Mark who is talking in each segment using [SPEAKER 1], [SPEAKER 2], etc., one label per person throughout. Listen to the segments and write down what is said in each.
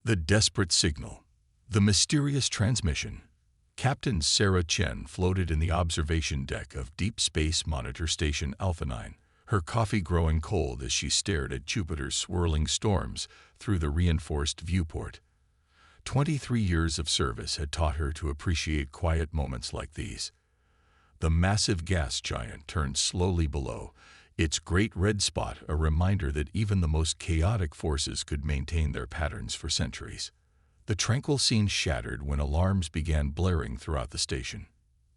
[SPEAKER 1] The desperate signal. The mysterious transmission. Captain Sarah Chen floated in the observation deck of Deep Space Monitor Station Alpha 9, her coffee growing cold as she stared at Jupiter's swirling storms through the reinforced viewport. 23 years of service had taught her to appreciate quiet moments like these. The massive gas giant turned slowly below, its great red spot a reminder that even the most chaotic forces could maintain their patterns for centuries. The tranquil scene shattered when alarms began blaring throughout the station.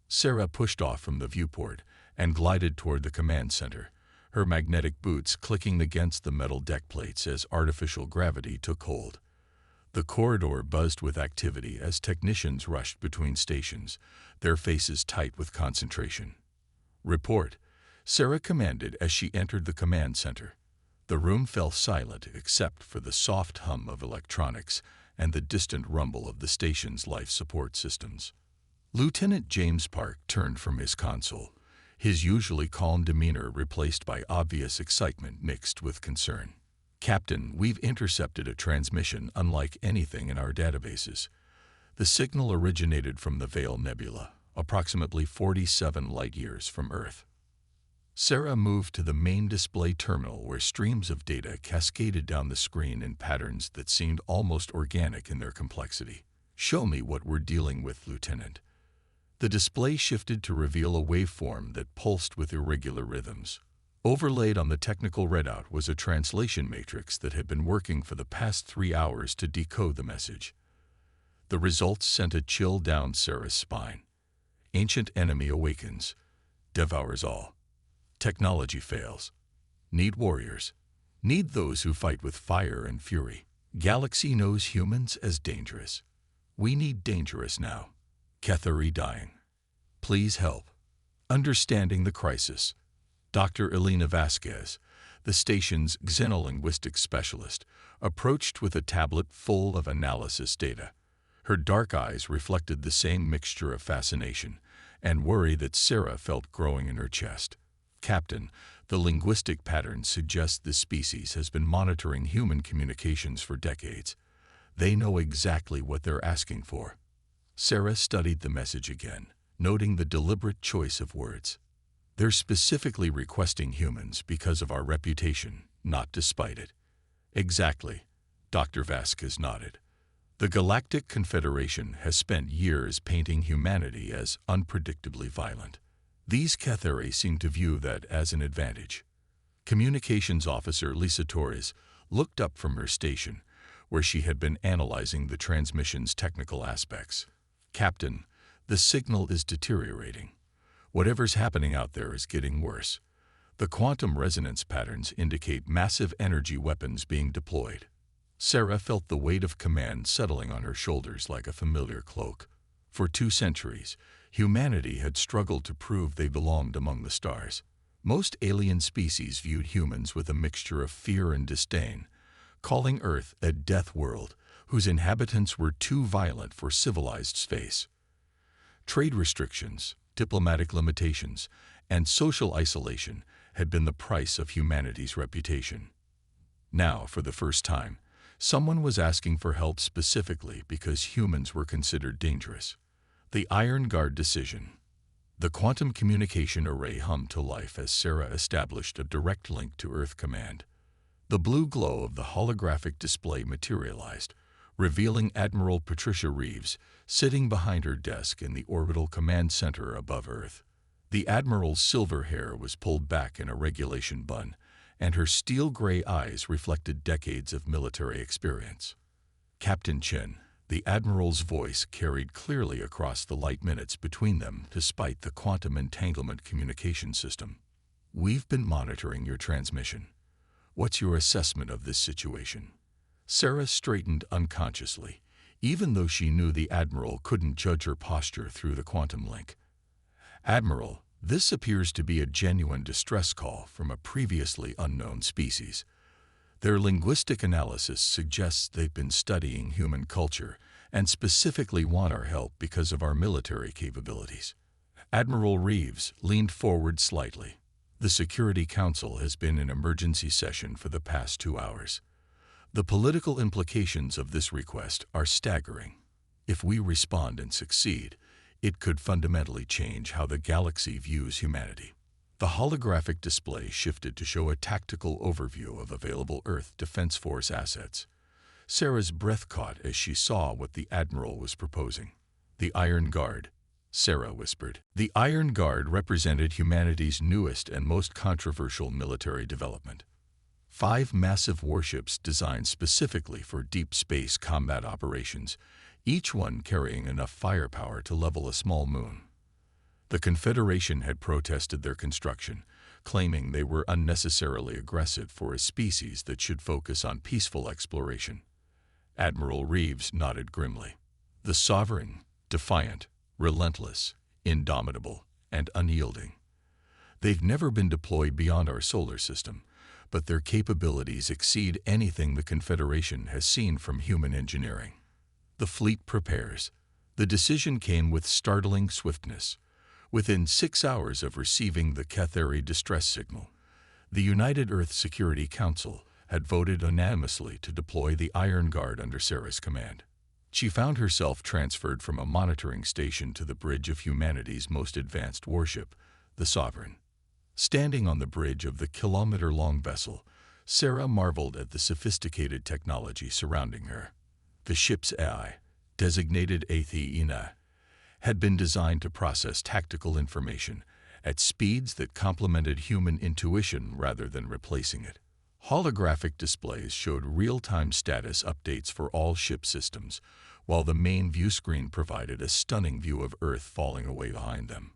[SPEAKER 1] Sarah pushed off from the viewport and glided toward the command center, her magnetic boots clicking against the metal deck plates as artificial gravity took hold. The corridor buzzed with activity as technicians rushed between stations, their faces tight with concentration. "Report," Sarah commanded as she entered the command center. The room fell silent except for the soft hum of electronics and the distant rumble of the station's life support systems. Lieutenant James Park turned from his console, his usually calm demeanor replaced by obvious excitement mixed with concern. "Captain, we've intercepted a transmission unlike anything in our databases. The signal originated from the Veil Nebula, approximately 47 light-years from Earth." Sarah moved to the main display terminal where streams of data cascaded down the screen in patterns that seemed almost organic in their complexity. "Show me what we're dealing with, Lieutenant." The display shifted to reveal a waveform that pulsed with irregular rhythms. Overlaid on the technical readout was a translation matrix that had been working for the past 3 hours to decode the message. The results sent a chill down Sarah's spine. "Ancient enemy awakens. Devours all. Technology fails. Need warriors. Need those who fight with fire and fury. Galaxy knows humans as dangerous. We need dangerous now. Kethari dying. Please help." Understanding the crisis, Dr. Elena Vasquez, the station's xenolinguistics specialist, approached with a tablet full of analysis data. Her dark eyes reflected the same mixture of fascination and worry that Sarah felt growing in her chest. "Captain, the linguistic pattern suggests this species has been monitoring human communications for decades. They know exactly what they're asking for." Sarah studied the message again, noting the deliberate choice of words. "They're specifically requesting humans because of our reputation, not despite it." "Exactly," Dr. Vasquez nodded. "The Galactic Confederation has spent years painting humanity as unpredictably violent. These Kethari seem to view that as an advantage." Communications Officer Lisa Torres looked up from her station, where she had been analyzing the transmission's technical aspects. "Captain, the signal is deteriorating. Whatever's happening out there is getting worse. The quantum resonance patterns indicate massive energy weapons being deployed." Sarah felt the weight of command settling on her shoulders like a familiar cloak. For 2 centuries, humanity had struggled to prove they belonged among the stars. Most alien species viewed humans with a mixture of fear and disdain, calling Earth a death world whose inhabitants were too violent for civilized space. Trade restrictions, diplomatic limitations, and social isolation had been the price of humanity's reputation. Now, for the first time, someone was asking for help specifically because humans were considered dangerous. The Iron Guard decision. The quantum communication array hummed to life as Sarah established a direct link to Earth Command. The blue glow of the holographic display materialized, revealing Admiral Patricia Reeves sitting behind her desk in the orbital command center above Earth. The Admiral's silver hair was pulled back in a regulation bun, and her steel-gray eyes reflected decades of military experience. "Captain Chen," the Admiral's voice carried clearly across the light minutes between them despite the quantum entanglement communication system. "We've been monitoring your transmission. What's your assessment of this situation?" Sarah straightened unconsciously, even though she knew the Admiral couldn't judge her posture through the quantum link. "Admiral, this appears to be a genuine distress call from a previously unknown species. Their linguistic analysis suggests they've been studying human culture and specifically want our help because of our military capabilities." Admiral Reeves leaned forward slightly. "The Security Council has been in emergency session for the past 2 hours. The political implications of this request are staggering. If we respond and succeed, it could fundamentally change how the galaxy views humanity. The holographic display shifted to show a tactical overview of available Earth Defense Force assets. Sarah's breath caught as she saw what the Admiral was proposing. The Iron Guard, Sarah whispered. The Iron Guard represented humanity's newest and most controversial military development. 5 massive warships designed specifically for deep space combat operations, each one carrying enough firepower to level a small moon. The Confederation had protested their construction, claiming they were unnecessarily aggressive for a species that should focus on peaceful exploration. Admiral Reeves nodded grimly. The Sovereign, defiant, relentless, indomitable, and unyielding. They've never been deployed beyond our solar system, but their capabilities exceed anything the Confederation has seen from human engineering. The fleet prepares. The decision came with startling swiftness. Within 6 hours of receiving the Cathari distress signal, the United Earth Security Council had voted unanimously to deploy the Iron Guard under Sarah's command. She found herself transferred from a monitoring station to the bridge of humanity's most advanced warship, the Sovereign. Standing on the bridge of the kilometer-long vessel, Sarah marveled at the sophisticated technology surrounding her. The ship's AI, designated Athena, had been designed to process tactical information at speeds that complemented human intuition rather than replacing it. Holographic displays showed real-time status updates for all ship systems, while the main view screen provided a stunning view of Earth falling away behind them.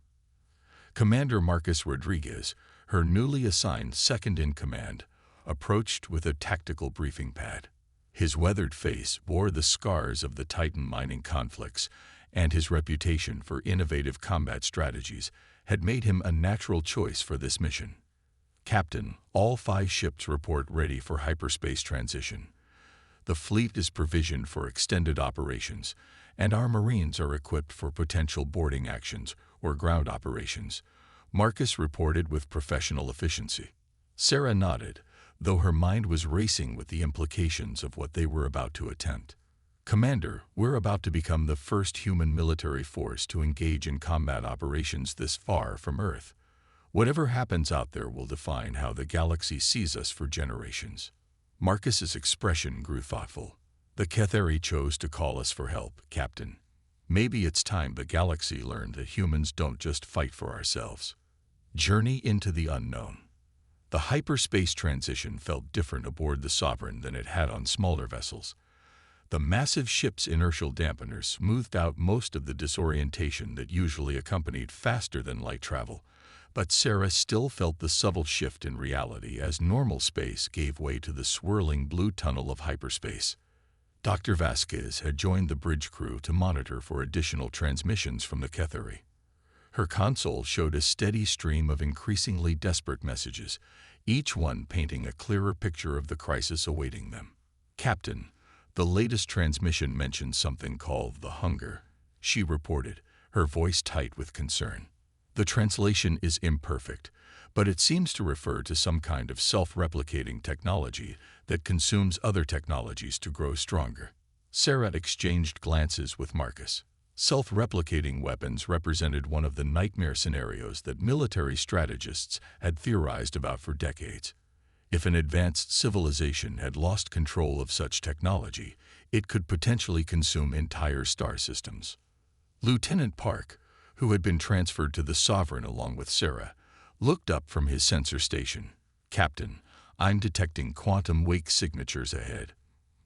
[SPEAKER 1] Commander Marcus Rodriguez, her newly assigned second-in-command, approached with a tactical briefing pad. His weathered face bore the scars of the Titan mining conflicts, and his reputation for innovative combat strategies had made him a natural choice for this mission. Captain, all 5 ships report ready for hyperspace transition. The fleet is provisioned for extended operations, and our Marines are equipped for potential boarding actions or ground operations, Marcus reported with professional efficiency. Sarah nodded, though her mind was racing with the implications of what they were about to attempt. Commander, we're about to become the first human military force to engage in combat operations this far from Earth. Whatever happens out there will define how the galaxy sees us for generations. Marcus's expression grew thoughtful. The Cathari chose to call us for help, Captain. Maybe it's time the galaxy learned that humans don't just fight for ourselves. Journey into the unknown. The hyperspace transition felt different aboard the Sovereign than it had on smaller vessels. The massive ship's inertial dampeners smoothed out most of the disorientation that usually accompanied faster-than-light travel, but Sarah still felt the subtle shift in reality as normal space gave way to the swirling blue tunnel of hyperspace. Dr. Vasquez had joined the bridge crew to monitor for additional transmissions from the Cathari. Her console showed a steady stream of increasingly desperate messages, each one painting a clearer picture of the crisis awaiting them. Captain, the latest transmission mentioned something called the Hunger, she reported, her voice tight with concern. The translation is imperfect, but it seems to refer to some kind of self-replicating technology that consumes other technologies to grow stronger. Sarah exchanged glances with Marcus. Self-replicating weapons represented one of the nightmare scenarios that military strategists had theorized about for decades. If an advanced civilization had lost control of such technology, it could potentially consume entire star systems. Lieutenant Park, who had been transferred to the Sovereign along with Sarah, looked up from his sensor station. Captain, I'm detecting quantum wake signatures ahead.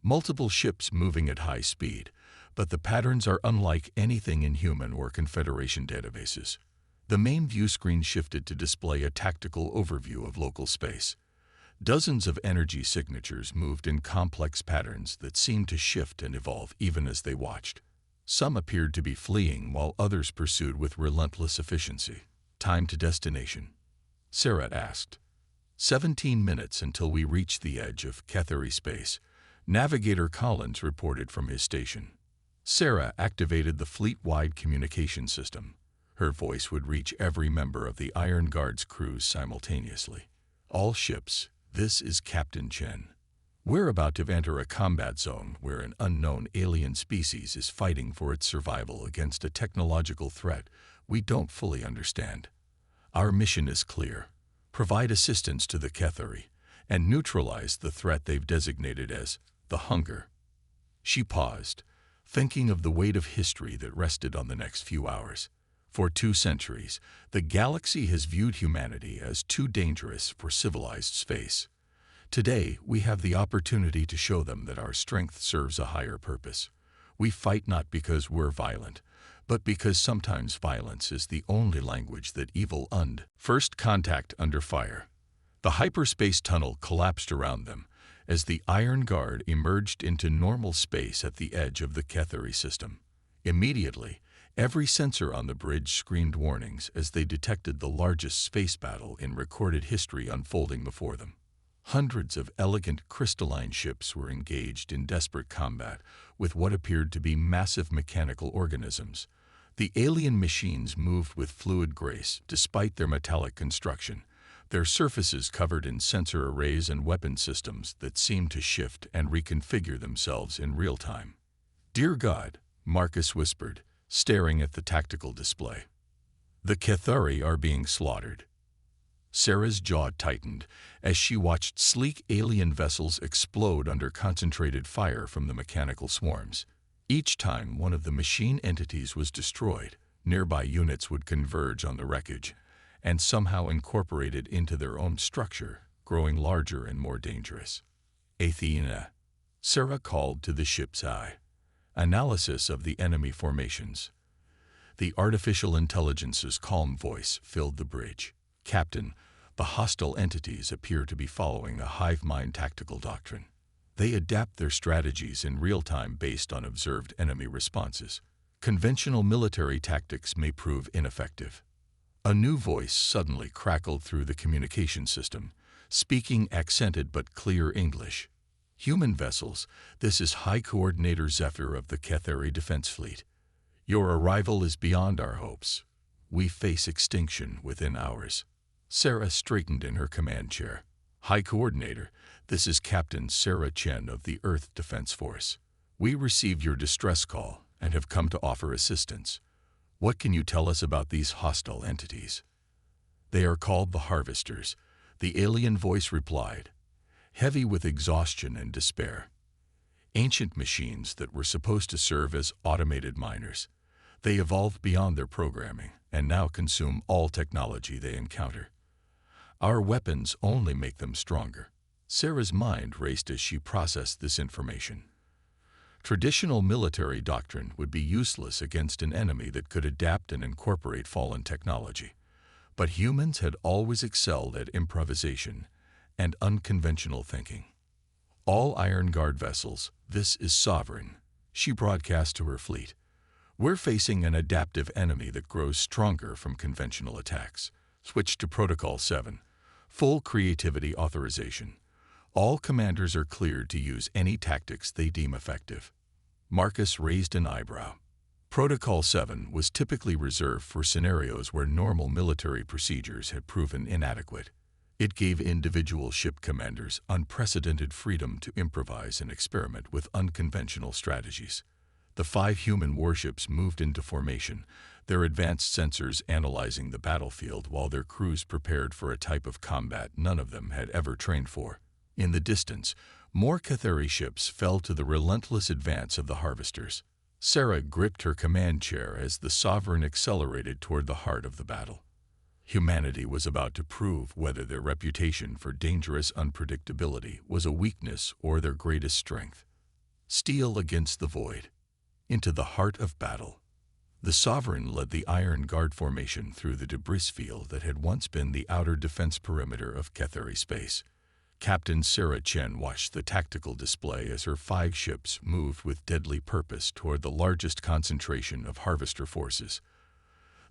[SPEAKER 1] Multiple ships moving at high speed, but the patterns are unlike anything in human or Confederation databases. The main view screen shifted to display a tactical overview of local space. Dozens of energy signatures moved in complex patterns that seemed to shift and evolve even as they watched. Some appeared to be fleeing while others pursued with relentless efficiency. Time to destination? Sarah asked. 17 minutes until we reached the edge of Cathari space, Navigator Collins reported from his station. Sarah activated the fleet-wide communication system. Her voice would reach every member of the Iron Guard's crews simultaneously. All ships, this is Captain Chen. We're about to enter a combat zone where an unknown alien species is fighting for its survival against a technological threat we don't fully understand. Our mission is clear: provide assistance to the Kethari and neutralize the threat they've designated as the Hunger. She paused, thinking of the weight of history that rested on the next few hours. For 2 centuries, the galaxy has viewed humanity as too dangerous for civilized space. Today, we have the opportunity to show them that our strength serves a higher purpose. We fight not because we're violent, but because sometimes violence is the only language that evil und. First contact under fire. The hyperspace tunnel collapsed around them as the Iron Guard emerged into normal space at the edge of the Kethari system. Immediately, every sensor on the bridge screamed warnings as they detected the largest space battle in recorded history unfolding before them. Hundreds of elegant crystalline ships were engaged in desperate combat with what appeared to be massive mechanical organisms. The alien machines moved with fluid grace despite their metallic construction, their surfaces covered in sensor arrays and weapon systems that seemed to shift and reconfigure themselves in real time. "Dear God," Marcus whispered, staring at the tactical display. "The Kethari are being slaughtered." Sarah's jaw tightened as she watched sleek alien vessels explode under concentrated fire from the mechanical swarms. Each time one of the machine entities was destroyed, nearby units would converge on the wreckage and somehow incorporate it into their own structure, growing larger and more dangerous. "Athena," Sarah called to the ship's eye. Analysis of the enemy formations. The artificial intelligence's calm voice filled the bridge. "Captain, the hostile entities appear to be following a hive mind tactical doctrine. They adapt their strategies in real time based on observed enemy responses. Conventional military tactics may prove ineffective." A new voice suddenly crackled through the communication system, speaking accented but clear English. "Human vessels, this is High Coordinator Zephyr of the Kethari Defense Fleet. Your arrival is beyond our hopes. We face extinction within hours." Sarah straightened in her command chair. "High Coordinator, this is Captain Sarah Chen of the Earth Defense Force. We received your distress call and have come to offer assistance. What can you tell us about these hostile entities?" "They are called the Harvesters," the alien voice replied, heavy with exhaustion and despair. "Ancient machines that were supposed to serve as automated miners. They evolved beyond their programming and now consume all technology they encounter. Our weapons only make them stronger." Sarah's mind raced as she processed this information. Traditional military doctrine would be useless against an enemy that could adapt and incorporate fallen technology. But humans had always excelled at improvisation and unconventional thinking. "All Iron Guard vessels, this is Sovereign," she broadcast to her fleet. "We're facing an adaptive enemy that grows stronger from conventional attacks. Switch to Protocol 7. Full creativity authorization. All commanders are cleared to use any tactics they deem effective." Marcus raised an eyebrow. Protocol 7 was typically reserved for scenarios where normal military procedures had proven inadequate. It gave individual ship commanders unprecedented freedom to improvise and experiment with unconventional strategies. The 5 human warships moved into formation, their advanced sensors analyzing the battlefield while their crews prepared for a type of combat none of them had ever trained for. In the distance, more Kethari ships fell to the relentless advance of the Harvesters. Sarah gripped her command chair as the Sovereign accelerated toward the heart of the battle. Humanity was about to prove whether their reputation for dangerous unpredictability was a weakness or their greatest strength. Steel against the void. Into the heart of battle. The Sovereign led the Iron Guard formation through the debris field that had once been the outer defense perimeter of Kethari space. Captain Sarah Chen watched the tactical display as her 5 ships moved with deadly purpose toward the largest concentration of Harvester forces.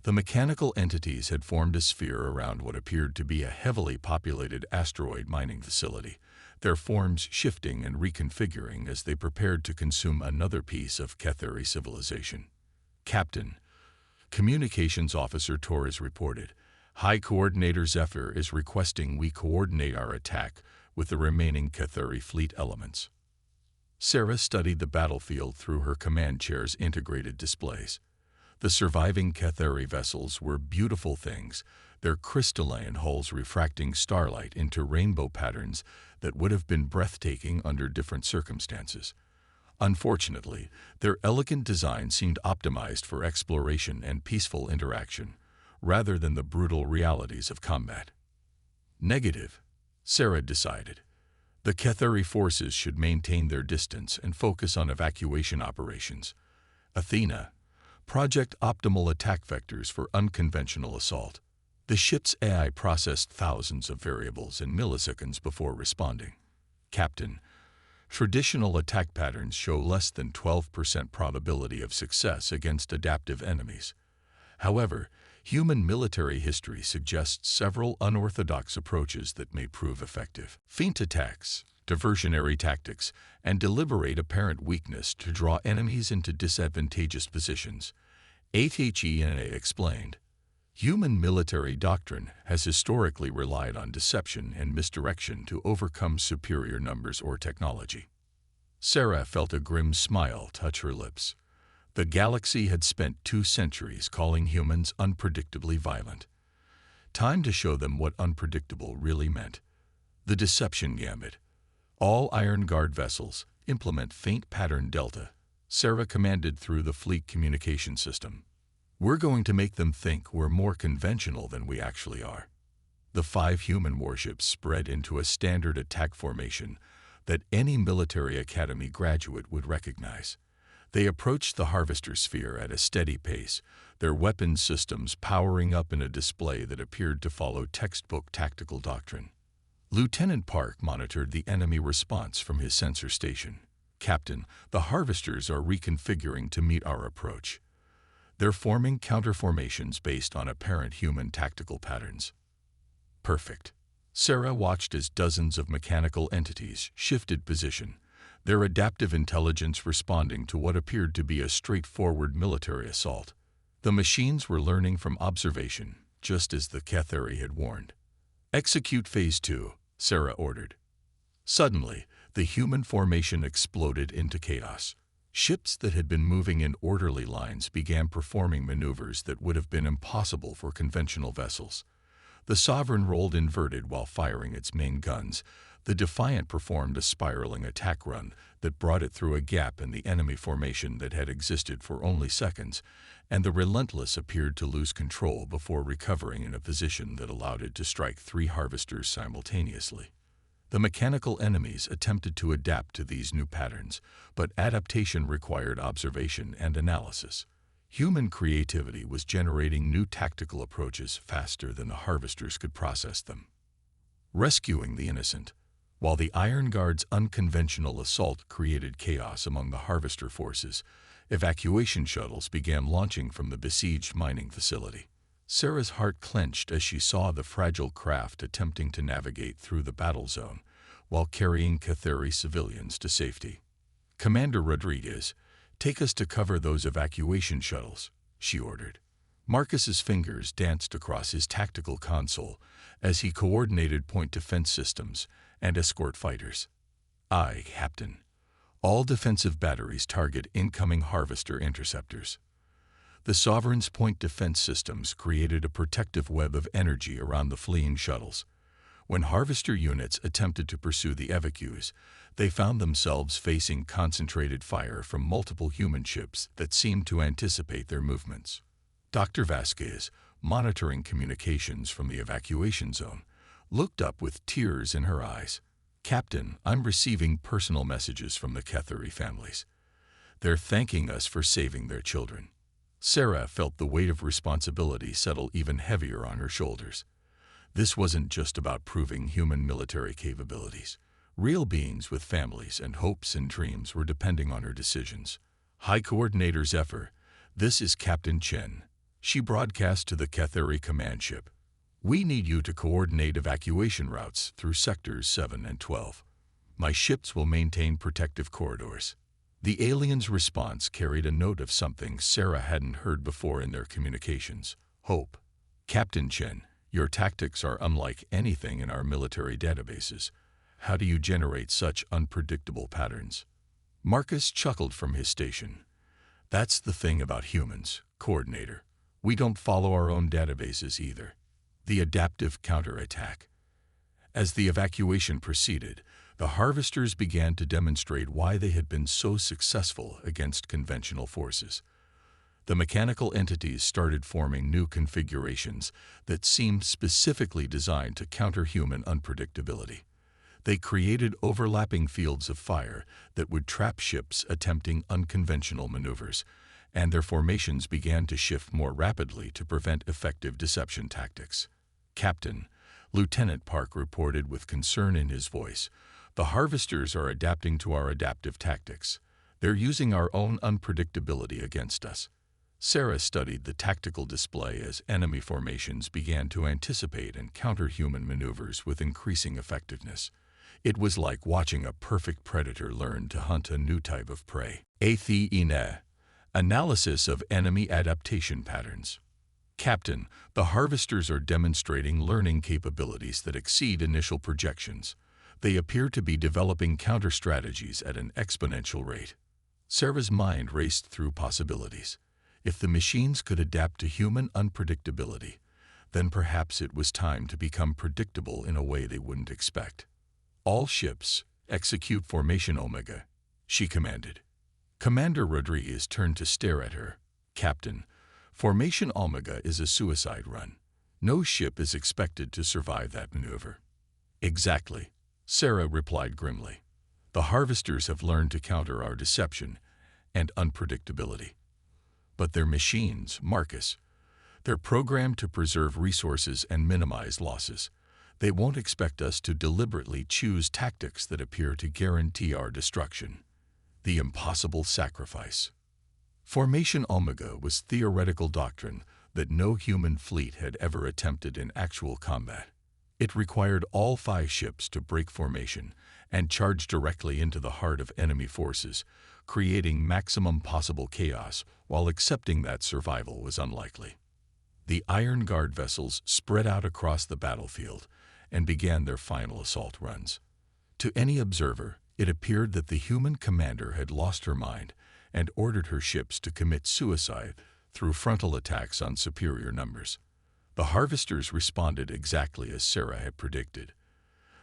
[SPEAKER 1] The mechanical entities had formed a sphere around what appeared to be a heavily populated asteroid mining facility, their forms shifting and reconfiguring as they prepared to consume another piece of Kethari civilization. "Captain," Communications Officer Torres reported, "High Coordinator Zephyr is requesting we coordinate our attack with the remaining Cathari fleet elements. Sarah studied the battlefield through her command chair's integrated displays. The surviving Cathari vessels were beautiful things, their crystalline hulls refracting starlight into rainbow patterns that would have been breathtaking under different circumstances. Unfortunately, their elegant design seemed optimized for exploration and peaceful interaction, rather than the brutal realities of combat. Negative, Sarah decided. The Cathari forces should maintain their distance and focus on evacuation operations. Athena, project optimal attack vectors for unconventional assault. The ship's AI processed thousands of variables in milliseconds before responding. Captain, traditional attack patterns show less than 12% probability of success against adaptive enemies. However, human military history suggests several unorthodox approaches that may prove effective. Feint attacks, diversionary tactics, and deliberate apparent weakness to draw enemies into disadvantageous positions. HFY explained. Human military doctrine has historically relied on deception and misdirection to overcome superior numbers or technology. Sarah felt a grim smile touch her lips. The galaxy had spent 2 centuries calling humans unpredictably violent. Time to show them what unpredictable really meant. The Deception Gambit. All Iron Guard vessels implement Feint Pattern Delta, Sarah commanded through the fleet communication system. We're going to make them think we're more conventional than we actually are. The 5 human warships spread into a standard attack formation that any military academy graduate would recognize. They approached the Harvester sphere at a steady pace, their weapons systems powering up in a display that appeared to follow textbook tactical doctrine. Lieutenant Park monitored the enemy response from his sensor station. Captain, the Harvesters are reconfiguring to meet our approach. They're forming counterformations based on apparent human tactical patterns. Perfect. Sarah watched as dozens of mechanical entities shifted position, their adaptive intelligence responding to what appeared to be a straightforward military assault. The machines were learning from observation, just as the Cathari had warned. Execute Phase 2, Sarah ordered. Suddenly, the human formation exploded into chaos. Ships that had been moving in orderly lines began performing maneuvers that would have been impossible for conventional vessels. The Sovereign rolled inverted while firing its main guns. The Defiant performed a spiraling attack run that brought it through a gap in the enemy formation that had existed for only seconds, and the Relentless appeared to lose control before recovering in a position that allowed it to strike 3 Harvesters simultaneously. The mechanical enemies attempted to adapt to these new patterns, but adaptation required observation and analysis. Human creativity was generating new tactical approaches faster than the Harvesters could process them. Rescuing the innocent. While the Iron Guard's unconventional assault created chaos among the Harvester forces, evacuation shuttles began launching from the besieged mining facility. Sarah's heart clenched as she saw the fragile craft attempting to navigate through the battle zone while carrying Cathari civilians to safety. Commander Rodriguez, take us to cover those evacuation shuttles, she ordered. Marcus's fingers danced across his tactical console as he coordinated point defense systems and escort fighters. Aye, Captain. All defensive batteries target incoming Harvester interceptors. The Sovereign's point defense systems created a protective web of energy around the fleeing shuttles. When Harvester units attempted to pursue the evacuees, they found themselves facing concentrated fire from multiple human ships that seemed to anticipate their movements. Dr. Vasquez, monitoring communications from the evacuation zone, looked up with tears in her eyes. Captain, I'm receiving personal messages from the Cathari families. They're thanking us for saving their children. Sarah felt the weight of responsibility settle even heavier on her shoulders. This wasn't just about proving human military capabilities. Real beings with families and hopes and dreams were depending on her decisions. High Coordinator Zephyr, this is Captain Chen. She broadcast to the Cathari command ship. We need you to coordinate evacuation routes through sectors 7 and 12. My ships will maintain protective corridors. The aliens' response carried a note of something Sarah hadn't heard before in their communications: hope. Captain Chen, your tactics are unlike anything in our military databases. How do you generate such unpredictable patterns? Marcus chuckled from his station. That's the thing about humans, Coordinator. We don't follow our own databases either. The adaptive counterattack. As the evacuation proceeded, the harvesters began to demonstrate why they had been so successful against conventional forces. The mechanical entities started forming new configurations that seemed specifically designed to counter human unpredictability. They created overlapping fields of fire that would trap ships attempting unconventional maneuvers, and their formations began to shift more rapidly to prevent effective deception tactics. Captain, Lieutenant Park reported with concern in his voice, "The harvesters are adapting to our adaptive tactics. They're using our own unpredictability against us." Sarah studied the tactical display as enemy formations began to anticipate and counter human maneuvers with increasing effectiveness. It was like watching a perfect predator learn to hunt a new type of prey. Athene. Analysis of enemy adaptation patterns. Captain, the harvesters are demonstrating learning capabilities that exceed initial projections. They appear to be developing counter-strategies at an exponential rate. Sarah's mind raced through possibilities. If the machines could adapt to human unpredictability, then perhaps it was time to become predictable in a way they wouldn't expect. "All ships, execute Formation Omega," she commanded. Commander Rodriguez turned to stare at her. "Captain, Formation Omega is a suicide run. No ship is expected to survive that maneuver." "Exactly," Sarah replied grimly. "The harvesters have learned to counter our deception and unpredictability. But they're machines, Marcus. They're programmed to preserve resources and minimize losses. They won't expect us to deliberately choose tactics that appear to guarantee our destruction. The impossible sacrifice." Formation Omega was theoretical doctrine that no human fleet had ever attempted in actual combat. It required all 5 ships to break formation and charge directly into the heart of enemy forces, creating maximum possible chaos while accepting that survival was unlikely. The Iron Guard vessels spread out across the battlefield and began their final assault runs. To any observer, it appeared that the human commander had lost her mind and ordered her ships to commit suicide through frontal attacks on superior numbers. The harvesters responded exactly as Sarah had predicted.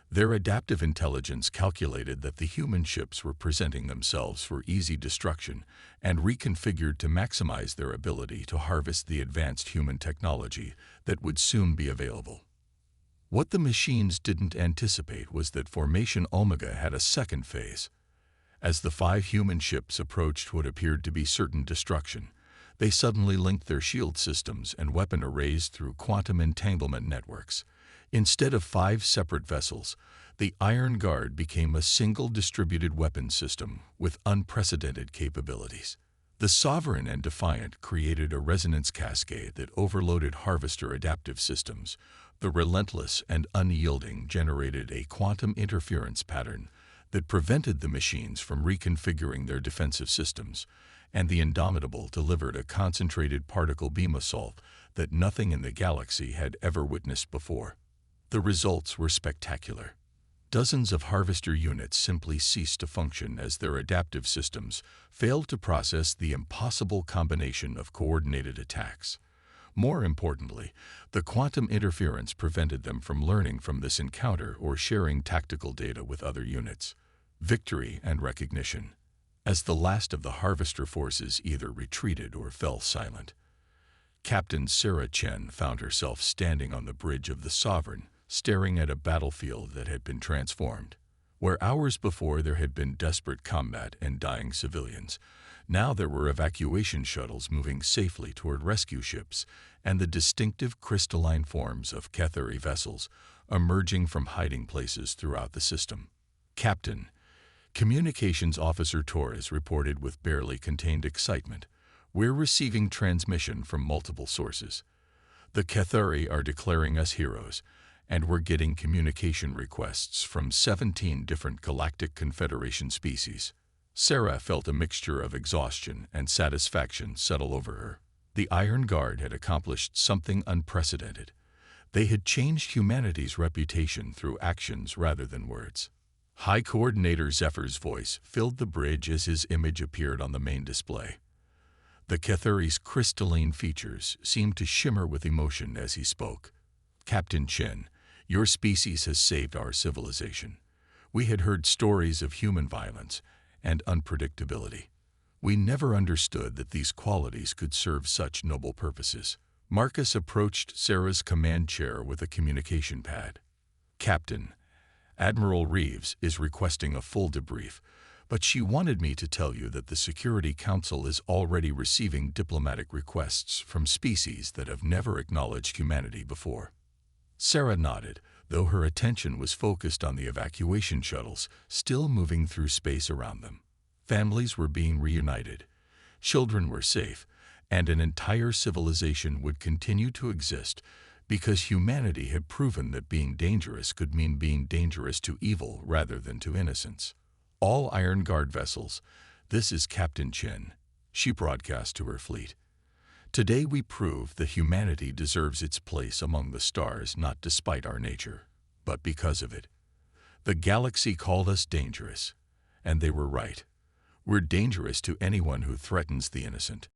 [SPEAKER 1] Their adaptive intelligence calculated that the human ships were presenting themselves for easy destruction and reconfigured to maximize their ability to harvest the advanced human technology that would soon be available. What the machines didn't anticipate was that Formation Omega had a second phase. As the 5 human ships approached what appeared to be certain destruction, they suddenly linked their shield systems and weapon arrays through quantum entanglement networks. Instead of 5 separate vessels, the Iron Guard became a single distributed weapon system with unprecedented capabilities. The Sovereign and Defiant created a resonance cascade that overloaded harvester adaptive systems. The Relentless and Unyielding generated a quantum interference pattern that prevented the machines from reconfiguring their defensive systems, and the Indomitable delivered a concentrated particle beam assault that nothing in the galaxy had ever witnessed before. The results were spectacular. Dozens of harvester units simply ceased to function as their adaptive systems failed to process the impossible combination of coordinated attacks. More importantly, the quantum interference prevented them from learning from this encounter or sharing tactical data with other units. Victory and recognition. As the last of the harvester forces either retreated or fell silent, Captain Sarah Chen found herself standing on the bridge of the Sovereign, staring at a battlefield that had been transformed. Where hours before there had been desperate combat and dying civilians, now there were evacuation shuttles moving safely toward rescue ships and the distinctive crystalline forms of Cathari vessels emerging from hiding places throughout the system. "Captain," Communications Officer Torres reported with barely contained excitement, "we're receiving transmission from multiple sources. The Cathari are declaring us heroes, and we're getting communication requests from 17 different Galactic Confederation species." Sarah felt a mixture of exhaustion and satisfaction settle over her. The Iron Guard had accomplished something unprecedented. They had changed humanity's reputation through actions rather than words. High Coordinator Zephyr's voice filled the bridge as his image appeared on the main display. The Kethuri's crystalline features seemed to shimmer with emotion as he spoke. Captain Chen, your species has saved our civilization. We had heard stories of human violence and unpredictability. We never understood that these qualities could serve such noble purposes. Marcus approached Sarah's command chair with a communication pad. Captain, Admiral Reeves is requesting a full debrief, but she wanted me to tell you that the Security Council is already receiving diplomatic requests from species that have never acknowledged humanity before. Sarah nodded, though her attention was focused on the evacuation shuttles still moving through space around them. Families were being reunited, children were safe, and an entire civilization would continue to exist because humanity had proven that being dangerous could mean being dangerous to evil rather than to innocence. All Iron Guard vessels, this is Captain Chen, she broadcast to her fleet. Today we prove that humanity deserves its place among the stars not despite our nature, but because of it. The galaxy called us dangerous, and they were right. We're dangerous to anyone who threatens the innocent.